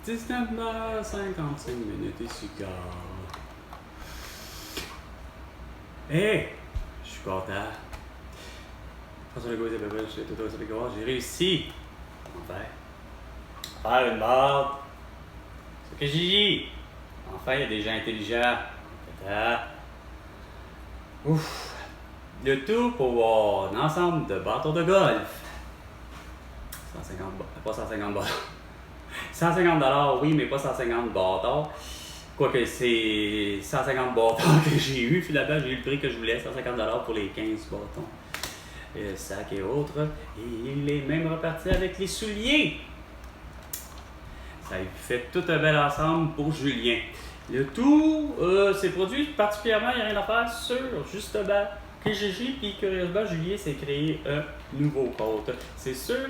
19h55 ici, car. Hey! Je suis content. François Legault, j'ai réussi! Enfin. Faire une barre. C'est que Gigi! Enfin, il y a des gens intelligents. Ouf! Le tout pour avoir un ensemble de bâtons de golf. 150 pas 150 bâtons. 150 $, oui, mais pas 150 bâtons. Quoique c'est 150 bâtons que j'ai eu. Finalement, j'ai eu le prix que je voulais, 150 $ pour les 15 bâtons. Sac et autres. Et il est même reparti avec les souliers. Ça fait tout un bel ensemble pour Julien. Le tout, c'est produit particulièrement, il n'y a rien à faire sur, justement, Kijiji, puis curieusement, Julien s'est créé un nouveau compte. C'est sûr,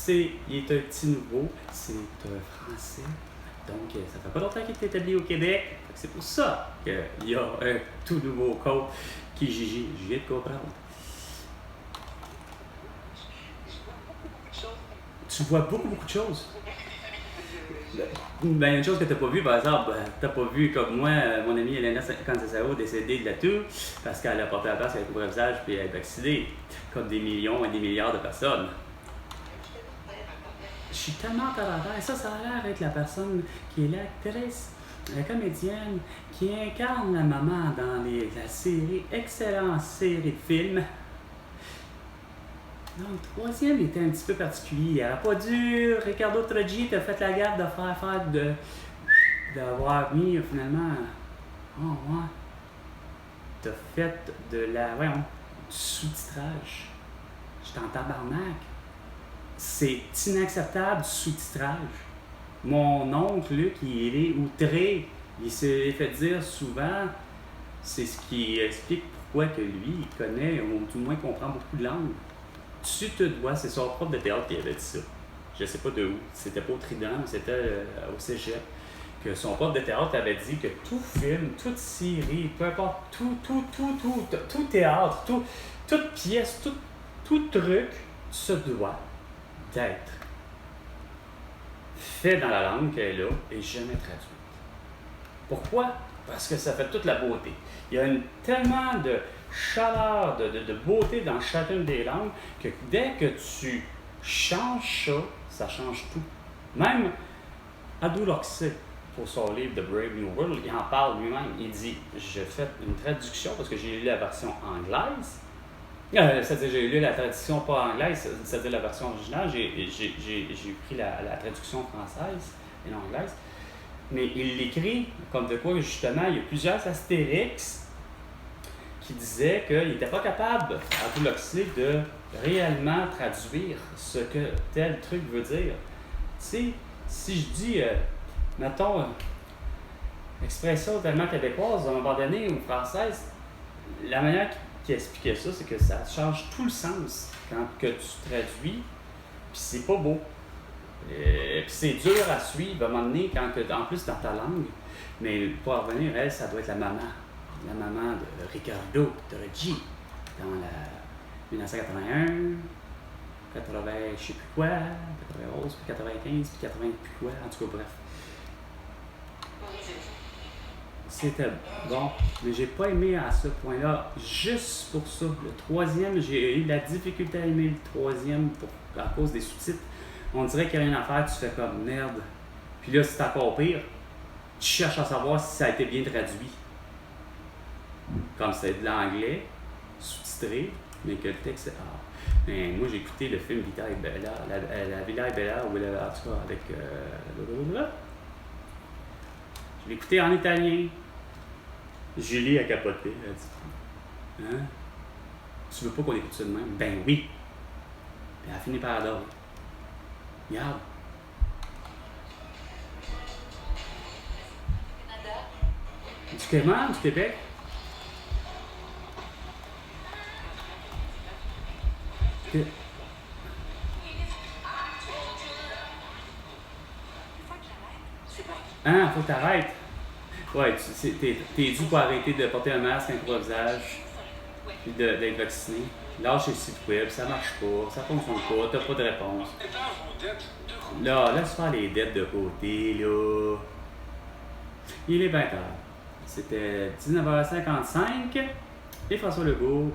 il est un petit nouveau, c'est un Français. Donc, ça fait pas longtemps qu'il est établi au Québec. C'est pour ça qu'il y a un tout nouveau compte Kijiji. Je viens de comprendre. Tu vois beaucoup de choses. Ben, une chose que tu n'as pas vue, par exemple, tu n'as pas vu comme moi, mon amie Elena Cancesao décédée de la toux parce qu'elle a porté la place avec le couvre-visage puis elle est vaccinée, comme des millions et des milliards de personnes. Je suis tellement talentueux. Et ça a l'air d'être la personne qui est l'actrice, la comédienne, qui incarne la maman dans la série, excellente série de films. Donc, le troisième était un petit peu particulier. Il n'aurait pas dû. Ricardo Troggi t'a fait la garde de faire d'avoir mis finalement. Oh, ouais. T'as fait du sous-titrage. J'étais en tabarnak. C'est inacceptable du sous-titrage. Mon oncle, Luc, il est outré. Il s'est fait dire souvent. C'est ce qui explique pourquoi que lui, il connaît, ou du moins comprend beaucoup de langues. Tu te dois, c'est son prof de théâtre qui avait dit ça. Je sais pas de où. C'était pas au Trident, mais c'était au Cégep. Que son prof de théâtre avait dit que tout film, toute série, peu importe, tout théâtre, toute pièce, tout truc se doit d'être fait dans la langue qu'elle a et jamais traduite. Pourquoi? Parce que ça fait toute la beauté. Il y a tellement de chaleur, de beauté dans chacune des langues que dès que tu changes ça change tout. Même Adu Loxé, pour son livre The Brave New World, il en parle lui-même. Il dit, j'ai fait une traduction parce que j'ai lu la version anglaise. C'est-à-dire, j'ai lu la traduction pas anglaise, c'est-à-dire la version originale. J'ai pris la traduction française et l'anglaise. Mais il l'écrit comme de quoi, justement, il y a plusieurs astérix qui disaient qu'il n'était pas capable, à tout l'oxy, de réellement traduire ce que tel truc veut dire. Tu sais, si je dis, mettons, expression tellement québécoise, à un moment donné, ou française, la manière qui expliquait ça, c'est que ça change tout le sens quand que tu traduis, puis c'est pas beau. Puis c'est dur à suivre à un moment donné, en plus dans ta langue. Mais pour revenir, elle, ça doit être la maman. La maman de Ricardo Troggi dans la 1981, 80, je sais plus quoi, 91, puis 95, puis 80, puis quoi, en tout cas, bref. C'était bon, mais j'ai pas aimé à ce point-là, juste pour ça. Le troisième, j'ai eu la difficulté à aimer le troisième à cause des sous-titres. On dirait qu'il n'y a rien à faire, tu fais comme merde. Puis là, c'est encore pire, tu cherches à savoir si ça a été bien traduit. Comme c'est de l'anglais, sous-titré, mais que le texte est Mais moi, j'ai écouté le film Vita e Bella, la Villa e Bella, ou en tout cas avec. Je l'ai écouté en italien. Julie a capoté. Elle a dit, hein? Tu veux pas qu'on écoute ça de même? Ben oui. Puis elle a fini par adorer. Regarde. Du Québec? Du Québec? Hein, faut que t'arrêtes. Ouais, t'es dû pour arrêter de porter un masque, un couvre-visage, puis d'être vacciné. Lâche le site web, ça marche pas, ça fonctionne pas, t'as pas de réponse. là, laisse faire les dettes de côté, là. Il est 20h. C'était 19h55. Et François Legault,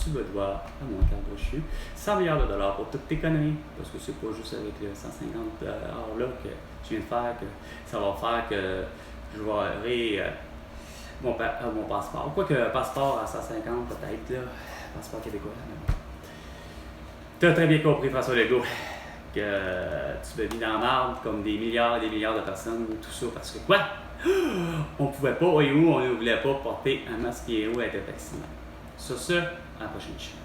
tu me dois, à mon carte brochu, 100 milliards de dollars pour toutes tes conneries. Parce que c'est pas juste avec le 150 heures là que je viens de faire que ça va faire que je vais avoir mon passeport. Quoique passeport à 150 peut-être, là. Passeport québécois. Tu as très bien compris, François Legault, que tu m'as mis dans l'arbre comme des milliards et des milliards de personnes, tout ça parce que quoi? On pouvait pas, et où on ne voulait pas porter un masque et où être vacciné. Sur ce, à la prochaine chaîne.